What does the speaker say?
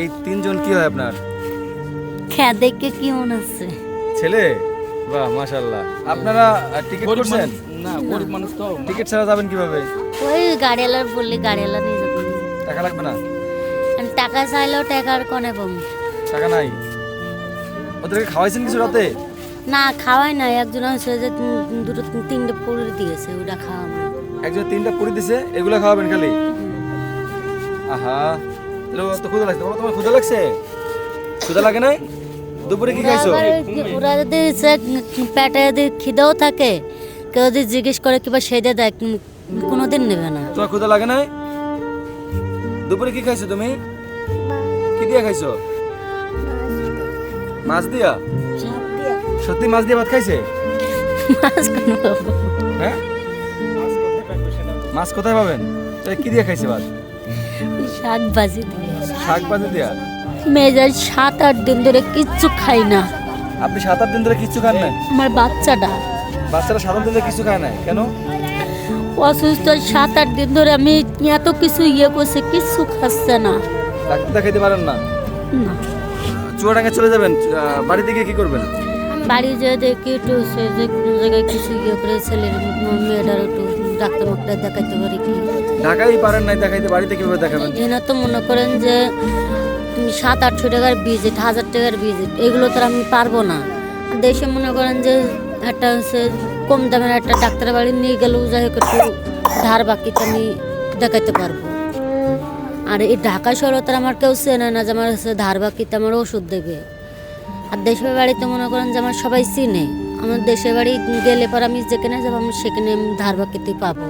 এই তিনজন কি হয় আপনার? খেয়া দেখে কি মনে হচ্ছে? ছেলে? বাহ মাশাআল্লাহ। আপনারা টিকিট করছেন? না, গরিব মানুষ তো। টিকিট ছাড়া যাবেন কিভাবে? ওই গাড়িওয়ালার বললে গাড়িওয়ালা নিয়ে যাবে। টাকা লাগবে না? আর টাকা চাইলেও টাকার কোনে পাবো? টাকা নাই? ওদেরকে খাওয়াইছেন কিছু রাতে? না খাওয়াই নাই, একজন হচ্ছে যে দুটো তিনটে পুরি দিয়েছে, ওটা খাওয়ানো। একজন তিনটা পুরি দিছে, এগুলো খাওয়াবেন খালি? আহা, তাহলে ওর তো ক্ষুধা লাগছে। বাবা তোমার ক্ষুধা লাগছে? ক্ষুধা লাগে নাই? দুপুরে কি খাইছো? ওরা যদি পেটে যদি খিদেও থাকে, কেউ যদি জিজ্ঞেস করে কিংবা সেদে দেয়, কোনোদিন নেবে না। তোমার ক্ষুধা লাগে নাই? দুপুরে কি খাইছো তুমি? কি দিয়ে খাইছো? মাছ দিয়া? সত্যি মাছ দিয়ে ভাত খাইছে? মাছ কোনো পাবো? হ্যাঁ, মাছ কোথায় পাবেন? তাই কি দিয়ে খাইছে ভাত? শাক ভাজি দিয়ে। শাক ভাজি দিয়া? মেয়েদের 7-8 দিন ধরে কিচ্ছু খাই না। আপনি 7-8 দিন ধরে কিছু খান না? আমার বাচ্চাটা বাচ্চারা 7-8 দিন ধরে কিছু খায় না কেন? অসুস্থ, 7-8 দিন ধরে আমি এত কিছু করছি, কিছু খাচ্ছে না। ডাক্তার দেখাইতে পারেন না? না। চুয়াডাঙ্গা চলে যাবেন, বাড়িতে গিয়ে কি করবেন? বাড়ি যেয়ে দেখি একটু সে যে কোনো জায়গায় কিছু করে ছেলের মেয়েটার একটু ডাক্তার মাক্তার দেখাইতে পারি কি। ঢাকায় পারেন নাই দেখাইতে, বাড়িতে কিভাবে দেখাবেন? এখানে তো মনে করেন যে তুমি 700-800 টাকার ভিজিট, 1000 টাকার ভিজিট, এগুলো তো আর আমি পারবো না। আর দেশে মনে করেন যে একটা হচ্ছে কম দামের একটা ডাক্তার বাড়ি নিয়ে গেলেও যাই হোক একটু ধার বাকিতে আমি দেখাইতে পারবো। আর এই ঢাকা শহরে তো আমার কেউ চেনে না যে আমার হচ্ছে ধার বাকিতে আমার ওষুধ দেবে। আর দেশের বাড়িতে মনে করেন যে আমার সবাই চিনে, আমার দেশের বাড়ি গেলে পর আমি যেখানে যাবো আমি সেখানে আমি ধার বাকিতে পাবো।